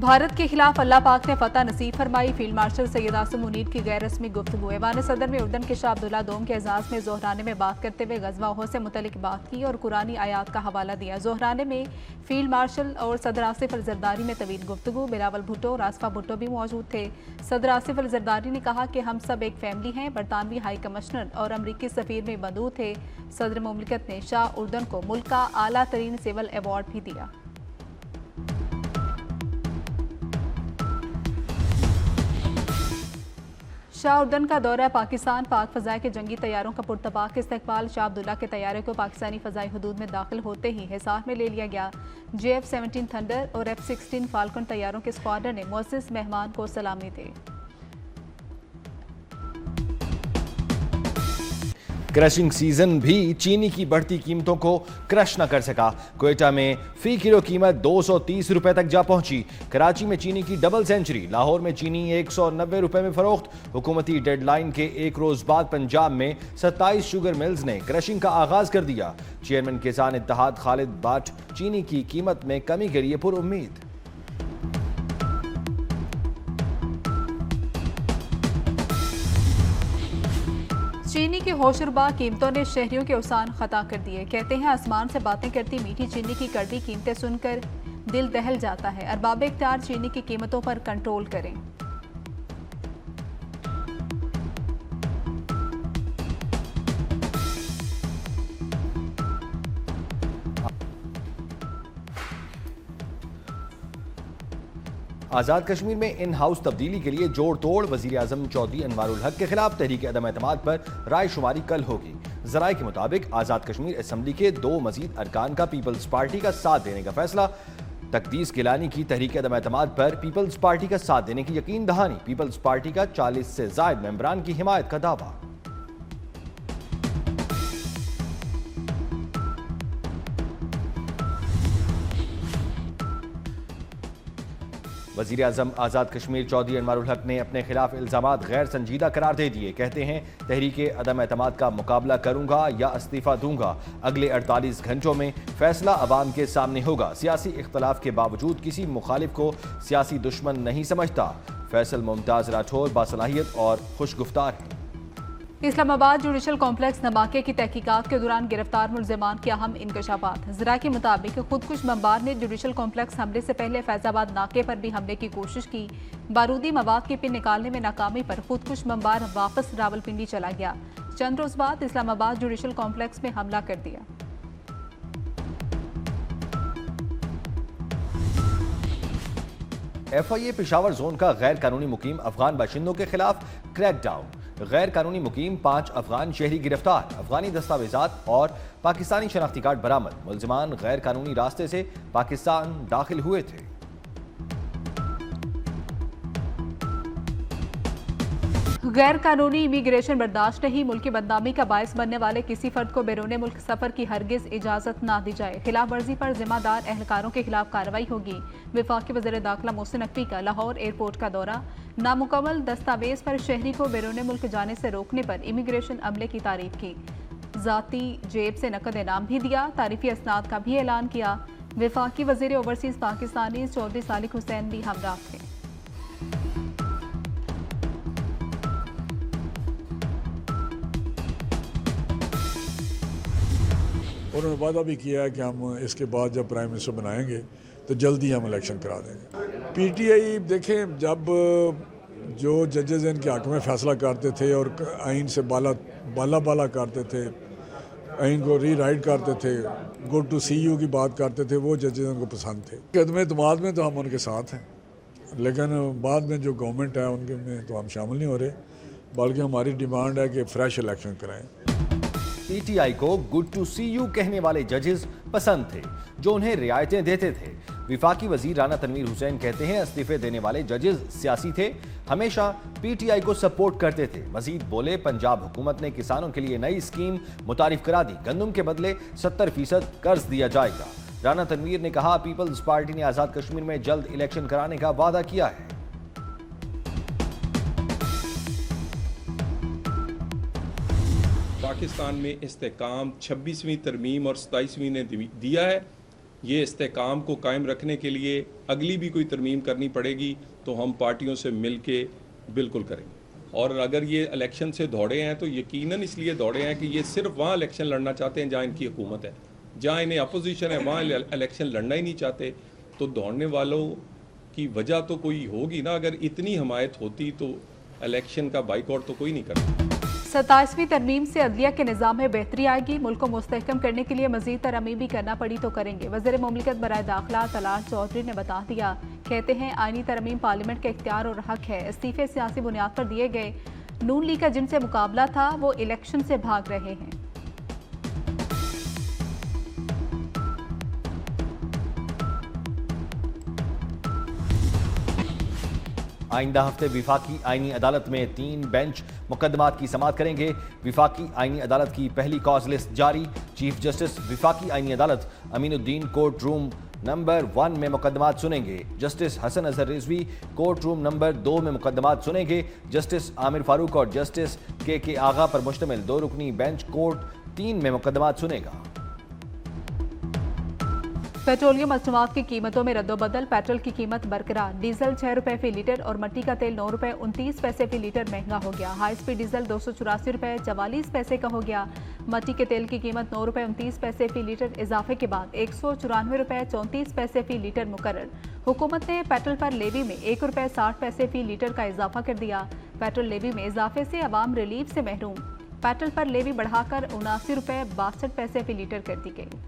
भारत के खिलाफ अल्लाह पाक ने फतह नसीब फरमाई। फील्ड मार्शल सैयद आसिम मुनीर की गैर रस्मी गुफ्तगू। ऐवान सदर में उर्दन के शाह अब्दुल्ला दोम के एजाज में जोहराने में बात करते हुए गजवा ओहद से मुतलिक बात की और कुरानी आयात का हवाला दिया। जोहराने में फील्ड मार्शल और सदर आसिफ अल जरदारी में तवील गुफ्तगू। बिलावल भुट्टो और आसफा भुट्टो भी मौजूद थे। सदर आसिफ अल जरदारी ने कहा कि हम सब एक फैमिली हैं। बरतानवी हाई कमिश्नर और अमरीकी सफीर में बंधु थे। सदर मुमलिकत ने शाह उर्दन को मुल्क का आला तरीन सिविल अवार्ड भी दिया। शाह उर्दन का दौरा पाकिस्तान। पाक फ़ज़ाई के जंगी तैयारों का पुरतपाक इस्तकबाल। शाह अब्दुल्ला के तैयारे को पाकिस्तानी फ़ज़ाई हदूद में दाखिल होते ही हिसार में ले लिया गया। JF-17 थंडर और F-16 फाल्कन तैयारों के स्क्वाड्रन ने मुअज़्ज़ज़ मेहमान को सलामी दी। क्रशिंग सीजन भी चीनी की बढ़ती कीमतों को क्रश न कर सका। क्वेटा में फी किलो कीमत 230 रुपए तक जा पहुंची। कराची में चीनी की डबल सेंचुरी। लाहौर में चीनी 190 रुपए में फरोख्त। हुकूमती डेडलाइन के एक रोज बाद पंजाब में 27 शुगर मिल्स ने क्रशिंग का आगाज कर दिया। चेयरमैन किसान इत्तेहाद खालिद बाट चीनी की कीमत में कमी के लिए पुरुम्मीद। चीनी की होशरुबा कीमतों ने शहरियों के उसान खता कर दिए। कहते हैं आसमान से बातें करती मीठी चीनी की कड़वी कीमतें सुनकर दिल दहल जाता है। अरबाब इख्तियार चीनी की कीमतों पर कंट्रोल करें। आज़ाद कश्मीर में इन हाउस तब्दीली के लिए जोड़ तोड़। वज़ीर आज़म चौधरी अनवारुल हक के खिलाफ तहरीक अदम एतमाद पर राय शुमारी कल होगी। ज़राए के मुताबिक आज़ाद कश्मीर असम्बली के 2 मजीद अरकान का पीपल्स पार्टी का साथ देने का फैसला। तकदीस गिलानी की तहरीक अदम एतमाद पर पीपल्स पार्टी का साथ देने की यकीन दहानी। पीपल्स पार्टी का 40 से ज़ायद मेंबरान की हिमायत का दावा। वज़ीर आज़म आज़ाद कश्मीर चौधरी अनवारुल हक ने अपने खिलाफ इल्ज़ामात गैर संजीदा करार दे दिए। कहते हैं तहरीक अदम एतमाद का मुकाबला करूंगा या इस्तीफ़ा दूंगा। अगले 48 घंटों में फैसला अवाम के सामने होगा। सियासी इख्तलाफ के बावजूद किसी मुखालिफ को सियासी दुश्मन नहीं समझता। फैसल मुमताज़ राठौर बासलाहियत और खुशगुफ्तार हैं। इस्लामाबाद जुडिशल कॉम्प्लेक्स धमाके की तहकीकात के दौरान गिरफ्तार मुल्जिमान के अहम इंकशाफात। ज़रा के मुताबिक खुदकुश बमबार ने जुडिशल कॉम्प्लेक्स हमले से पहले फैजाबाद नाके पर भी हमले की कोशिश की। बारूदी मवाद की पिन निकालने में नाकामी पर खुदकुश बमबार वापस रावलपिंडी चला गया। चंद रोज बाद इस्लामाबाद जुडिशल कॉम्प्लेक्स में हमला कर दिया। FIA पेशावर जोन का गैर कानूनी मुकीम अफगान बाशिंदों के खिलाफ क्रैकडाउन। गैर कानूनी मुकीम 5 अफगान शहरी गिरफ्तार। अफगानी दस्तावेजात और पाकिस्तानी शनाख्ती कार्ड बरामद। मुल्जिमान गैर कानूनी रास्ते से पाकिस्तान दाखिल हुए थे। गैर कानूनी इमिग्रेशन बर्दाश्त नहीं। मुल्क की बदनामी का बायस बनने वाले किसी फर्द को बैरून मुल्क सफर की हरगिज इजाजत ना दी जाए। खिलाफ वर्जी पर जिम्मेदार एहलकारों के खिलाफ कार्रवाई होगी। वफाकी वज़ीर दाखिला मोहसिन नकवी का लाहौर एयरपोर्ट का दौरा। नामुकम्मल दस्तावेज पर शहरी को बैरून मुल्क जाने से रोकने पर इमिग्रेशन अमले की तारीफ की। जाती जेब से नकद इनाम भी दिया। तारीफी असनाद का भी ऐलान किया। वफाकी वज़ीर ओवरसीज पाकिस्तानी चौधरी सालिक हुसैन भी हमरा थे। उन्होंने वादा भी किया है कि हम इसके बाद जब प्राइम मिनिस्टर बनाएंगे तो जल्दी हम इलेक्शन करा देंगे। PTI देखें, जब जो जजेस इनके हक में फ़ैसला करते थे और आइन से बाला करते थे, आइन को रीराइट करते थे, गुड टू सी यू की बात करते थे, वो जजेस उनको पसंद थे। अदम एतमाद में तो हम उनके साथ हैं, लेकिन बाद में जो गवर्नमेंट है उनके में तो हम शामिल नहीं हो रहे, बल्कि हमारी डिमांड है कि फ़्रेश इलेक्शन कराएँ। PTI को गुड टू सी यू कहने वाले जजेस पसंद थे जो उन्हें रियायतें देते थे। विफाकी वजीर राना तनवीर हुसैन कहते हैं इस्तीफे देने वाले जजेस सियासी थे, हमेशा PTI को सपोर्ट करते थे। मजीद बोले पंजाब हुकूमत ने किसानों के लिए नई स्कीम मुतारिफ करा दी। गंदम के बदले 70% कर्ज दिया जाएगा। राना तनवीर ने कहा पीपल्स पार्टी ने आज़ाद कश्मीर में जल्द इलेक्शन कराने का वादा किया है। पाकिस्तान में इस्तेकाम 26वीं तरमीम और 27वीं ने दिया है। ये इस्तेकाम को कायम रखने के लिए अगली भी कोई तरमीम करनी पड़ेगी तो हम पार्टियों से मिल के बिल्कुल करेंगे। और अगर ये इलेक्शन से दौड़े हैं तो यकीनन इसलिए दौड़े हैं कि ये सिर्फ वहाँ इलेक्शन लड़ना चाहते हैं जहाँ इनकी हुकूमत है, जहाँ इन्हें अपोजिशन है वहाँ इलेक्शन लड़ना ही नहीं चाहते। तो दौड़ने वालों की वजह तो कोई होगी ना, अगर इतनी हमायत होती तो इलेक्शन का बाइकआउट तो कोई नहीं करता। 27वीं तरमीम से अदलिया के निज़ाम में बेहतरी आएगी। मुल्क को मुस्तहकम करने के लिए मजीद तरमीम भी करना पड़ी तो करेंगे। वज़ीर मुमलिकत बराए दाखिला तलाल चौधरी ने बता दिया। कहते हैं आईनी तरमीम पार्लियामेंट का इख्तियार और हक है। इस्तीफे सियासी बुनियाद पर दिए गए। नून लीग का जिनसे मुकाबला था वो इलेक्शन से भाग रहे हैं। आइंदा हफ्ते विफाकी आईनी अदालत में 3 बेंच मुकदमात की समाअत करेंगे। विफाकी आईनी अदालत की पहली कॉज लिस्ट जारी। चीफ जस्टिस विफाकी आईनी अदालत अमीनुद्दीन कोर्ट रूम नंबर 1 में मुकदमात सुनेंगे। Justice Hasan Azhar Rizvi court room number 2 में मुकदमात सुनेंगे। जस्टिस आमिर फारूक और जस्टिस के आगा पर मुश्तमिल 2 रुकनी बेंच कोर्ट 3 में मुकदमात सुनेगा। पेट्रोलियम मसनूआत की कीमतों में रद्दोबदल। पेट्रोल की कीमत बरकरार। डीजल 6 रुपये फी लीटर और मट्टी का तेल 9 रुपये 29 पैसे फी लीटर महंगा हो गया। हाई स्पीड डीजल 284 रुपये 44 पैसे का हो गया। मट्टी के तेल की कीमत 9 रुपये 29 पैसे फी लीटर इजाफे के बाद 194 रुपये 34 पैसे फी लीटर मुकर्रर। हुकूमत ने पेट्रोल पर लेवी में 1 रुपये 60 पैसे फी लीटर का इजाफा कर दिया। पेट्रोल लेवी में इजाफे से अवाम रिलीफ से महरूम। पेट्रोल पर लेवी बढ़ाकर 79 रुपये 62 पैसे फी लीटर कर दी गई।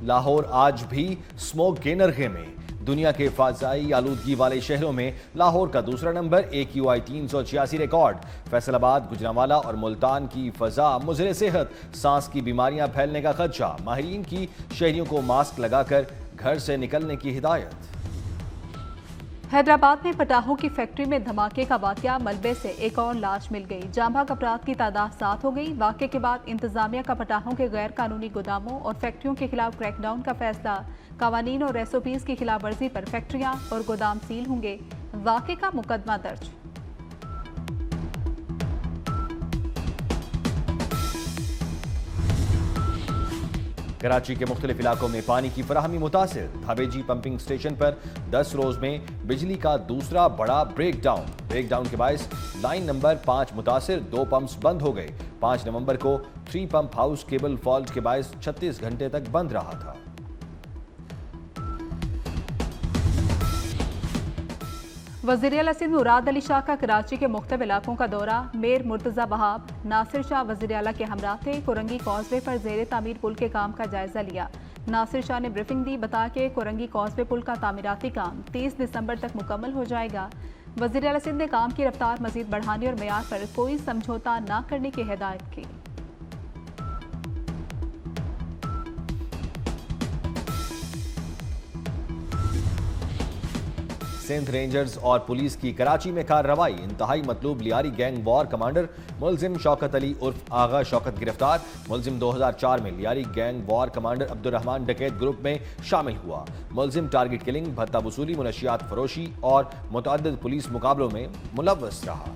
लाहौर आज भी स्मोक के नरखे में। दुनिया के फाजाई आलूदगी वाले शहरों में लाहौर का दूसरा number. AQI 386 record. Faisalabad, Gujranwala और मुल्तान की फजा मुज़र सेहत। सांस की बीमारियां फैलने का खदशा। माहिरीन की शहरियों को मास्क लगाकर घर से निकलने की हिदायत। हैदराबाद में पटाखों की फैक्ट्री में धमाके का वाकया। मलबे से एक और लाश मिल गई। जांबाग अफराद की तादाद 7 हो गई। वाकये के बाद इंतजामिया का पटाखों के गैर कानूनी गोदामों और फैक्ट्रियों के खिलाफ क्रैकडाउन का फैसला। कवानीन और SOPs की खिलाफ वर्जी पर फैक्ट्रियां और गोदाम सील होंगे। वाकये का मुकदमा दर्ज। कराची के मुख्तलिफ इलाकों में पानी की फराहमी मुतासिर। धाबेजी पंपिंग स्टेशन पर 10 रोज में बिजली का दूसरा बड़ा ब्रेकडाउन के बायस लाइन नंबर 5 मुतासिर। 2 पंप्स बंद हो गए। 5 नवंबर को 3 पंप हाउस केबल फॉल्ट के बायस 36 घंटे तक बंद रहा था। वज़ीर आला सिंध मुराद अली शाह का कराची के मुख्तलिफ इलाकों का दौरा। मेयर मुर्तज़ा वहाब, नासिर शाह वज़ीर आला के हमरा थे। कोरंगी कॉजवे पर ज़ेर तामीर पुल के काम का जायजा लिया। नासिर शाह ने ब्रीफिंग दी। बता के कोरंगी कॉजवे पुल का तामीराती काम 30 दिसंबर तक मुकम्मल हो जाएगा। वज़ीर आला सिंध ने काम की रफ्तार मजीद बढ़ाने और मेयार पर कोई समझौता न करने की हिदायत की। सिंध रेंजर्स और पुलिस की कराची में कार्रवाई। इंतहाई मतलूब लियारी गैंग वॉर कमांडर मुलजिम शौकत अली उर्फ आगा शौकत गिरफ्तार। मुलजिम 2004 में Lyari gang war commander Abdurrahman डकैत ग्रुप में शामिल हुआ। मुलजिम टारगेट किलिंग, भत्ता वसूली, मुनशियात फरोशी और मुतअद्दिद पुलिस मुकाबलों में मुलव्वस रहा।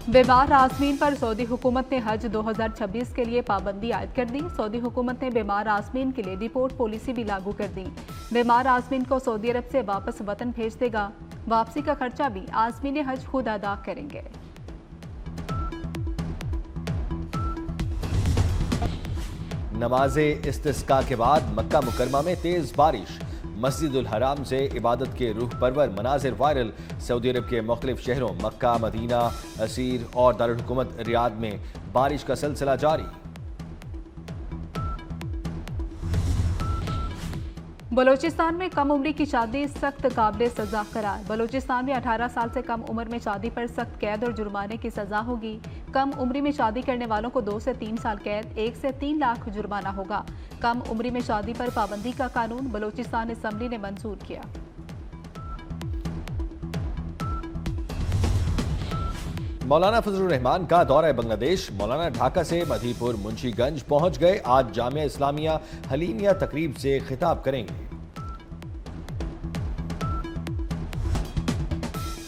बीमार आज़मीन पर सऊदी हुकूमत ने हज 2026 के लिए पाबंदी आयद कर दी। सऊदी हुकूमत ने बीमार आज़मीन के लिए डिपोर्ट पॉलिसी भी लागू कर दी। बीमार आज़मीन को सऊदी अरब से वापस वतन भेज देगा। वापसी का खर्चा भी आज़मीन हज खुद अदा करेंगे। नमाज़े इस्तिस्का के बाद मक्का मुकरमा में तेज बारिश। मस्जिदुल हराम से इबादत के रूह परवर मनाजिर वायरल। सऊदी अरब के मुख्तलिफ शहरों मक्का, मदीना, असीर और दारुल हुकूमत रियाद में बारिश का सिलसिला जारी। बलोचिस्तान में कम उम्री की शादी सख्त काबिल सजा करार। बलोचिस्तान में 18 साल से कम उम्र में शादी पर सख्त कैद और जुर्माने की सजा होगी। कम उम्री में शादी करने वालों को 2 से 3 साल कैद, 1 से 3 लाख जुर्माना होगा। कम उम्री में शादी पर पाबंदी का कानून बलोचिस्तान असम्बली ने मंजूर किया। मौलाना फजलुर रहमान का दौरा बांग्लादेश। मौलाना ढाका से मधीपुर मुंशीगंज पहुंच गए। आज जामिया इस्लामिया हलीमिया तकरीब से खिताब करेंगे।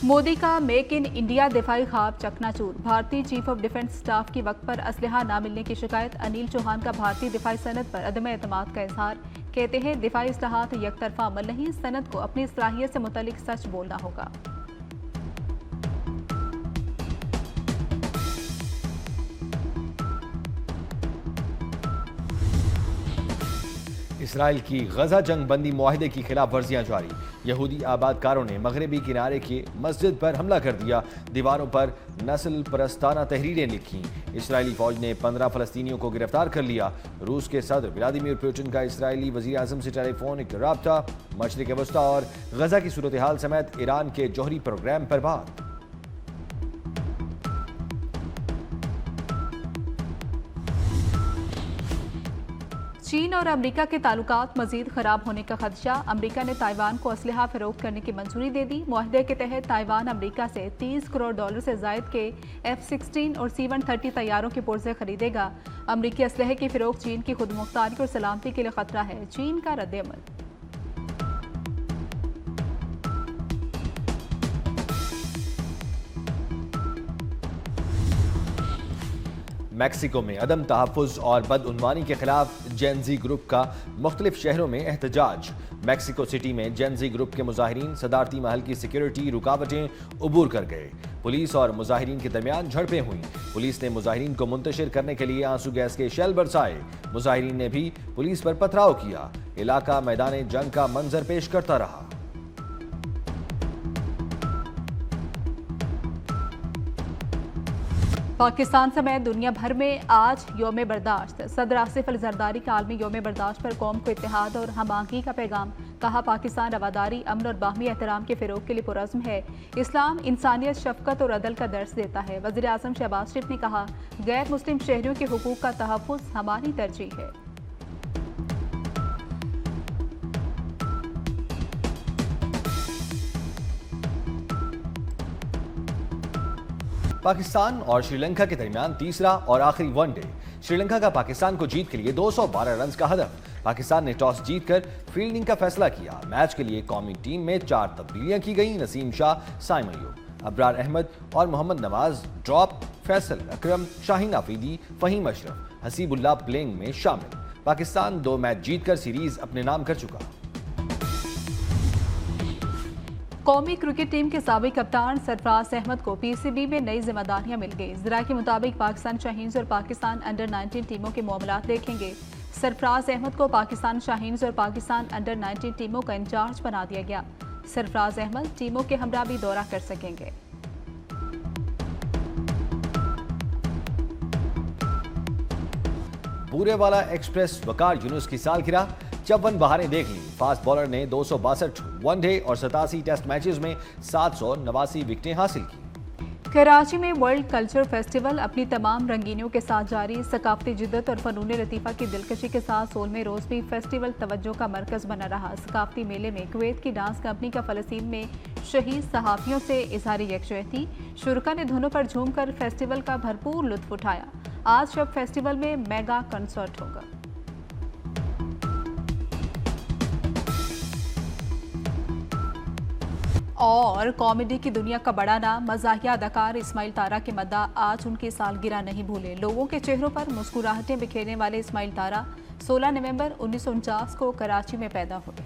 मोदी का मेक इन इंडिया दिफाई ख्वाब चकनाचूर। भारतीय चीफ ऑफ डिफेंस स्टाफ की वक्त पर असलहा न मिलने की शिकायत। अनिल चौहान का भारतीय दिफाई सनद पर अदम एतमाद का इजहार। कहते हैं दिफाई इस्लाहात यकतरफा अमल नहीं, सनद को अपनी सलाहियत से मुतल्लिक सच बोलना होगा। इसराइल की गजा जंग बंदी मुआहिदे की खिलाफ वर्जियां जारी। यहूदी आबादकारों ने मगरबी किनारे की मस्जिद पर हमला कर दिया। दीवारों पर नस्ल परस्ताना तहरीरें लिखी। इसराइली फौज ने 15 फलस्तीनियों को गिरफ्तार कर लिया। रूस के सदर व्लादिमीर पुतिन का इसराइली वजीर आजम से टेलीफोनिक राब्ता। मशरिक वस्ता और गजा की सूरत हाल समेत ईरान के जौहरी प्रोग्राम पर बात। चीन और अमेरिका के ताल्लुकात मजीद खराब होने का खदशा। अमेरिका ने ताइवान को असलहा फरोख्त करने की मंजूरी दे दी। मुआहदे के तहत ताइवान अमेरिका से $30 करोड़ से जायद के F-16 और C-130 तैयारों के पुर्जे खरीदेगा। अमेरिकी असलहे की फरोख्त चीन की खुदमुख्तारी और सलामती के लिए खतरा है। चीन का रद्द-ए-अमल। मैक्सिको में अदम तहफ़्फ़ुज़ और बदउनवानी के खिलाफ जेनजी ग्रुप का मुख्तलिफ शहरों में एहतजाज। मैक्सिको सिटी में जेनजी ग्रुप के मुजाहिरीन सदारती महल की सिक्योरिटी रुकावटें उबूर कर गए। पुलिस और मुजाहिरीन के दरमियान झड़पें हुई। पुलिस ने मुजाहिरीन को मुंतशिर करने के लिए आंसू गैस के शेल बरसाए। मुजाहिरीन ने भी पुलिस पर पथराव किया। इलाका मैदान जंग का मंजर पेश करता रहा। पाकिस्तान समेत दुनिया भर में आज योम बर्दाश्त। सदर आसिफ अली जरदारी का आलमी योम बर्दाश्त पर कौम को इत्तेहाद और हमागी का पैगाम। कहा पाकिस्तान रवादारी, अमन और बाहमी एहतराम के फ़रोग के लिए पुरज़्म है। इस्लाम इंसानियत, शफ़क़त और अदल का दर्स देता है। वज़ीर आज़म शहबाज शरीफ ने कहा गैर मुस्लिम शहरियों के हुकूक़ का तहफ़्फ़ुज़ हमारी तरजीह है। पाकिस्तान और श्रीलंका के दरमियान तीसरा और आखिरी वनडे। श्रीलंका का पाकिस्तान को जीत के लिए 212 रन का हदफ। पाकिस्तान ने टॉस जीतकर फील्डिंग का फैसला किया। मैच के लिए कौमी टीम में 4 तब्दीलियां की गईं। नसीम शाह, साइम अयूब, अबरार अहमद और मोहम्मद नवाज ड्रॉप। फैसल अकरम, शाहीन आफरीदी, फहीम अशरफ, हसीबुल्लाह प्लेइंग में शामिल। पाकिस्तान 2 मैच जीतकर सीरीज अपने नाम कर चुका। कौमी क्रिकेट टीम के साबिक कप्तान सरफराज अहमद को PCB में नई जिम्मेदारियां मिल गई। ज़रा के मुताबिक पाकिस्तान शाहीन्स और पाकिस्तान अंडर-19 टीमों के मामलात देखेंगे। सरफराज अहमद को पाकिस्तान शाहीन्स और पाकिस्तान अंडर-19 टीमों का इंचार्ज बना दिया गया। सरफराज अहमद टीमों के हमरा भी दौरा कर सकेंगे। बूरेवाला एक्सप्रेस वकार यूनुस की सालगिरह। 54 बहारें देख ली। फास्ट बॉलर ने 262 वनडे और 87 टेस्ट मैचेस में 789 विकेटें हासिल की। कराची में वर्ल्ड कल्चर फेस्टिवल अपनी तमाम रंगीनियों के साथ जारी। सकाफती जिद्दत और फनून लतीफ़ा की दिलकशी के साथ 16वें रोज़ भी फेस्टिवल तवज्जो का मरकज़ बना रहा। सकाफती मेले में कुवैत की डांस कंपनी का फ़लस्तीन में शहीद सहाफ़ियों से इज़हारी यकजहती। शुरका ने धुनों पर झूमकर फेस्टिवल का भरपूर लुत्फ़ उठाया। आज शब फेस्टिवल में मेगा कंसर्ट होगा। और कॉमेडी की दुनिया का बड़ा नाम मज़ाहिया अदाकार इस्माइल तारा के मद्दा आज उनकी सालगिरह नहीं भूले। लोगों के चेहरों पर मुस्कुराहटें बिखेरने वाले इस्माइल तारा 16 नवंबर 1949 को कराची में पैदा हुए।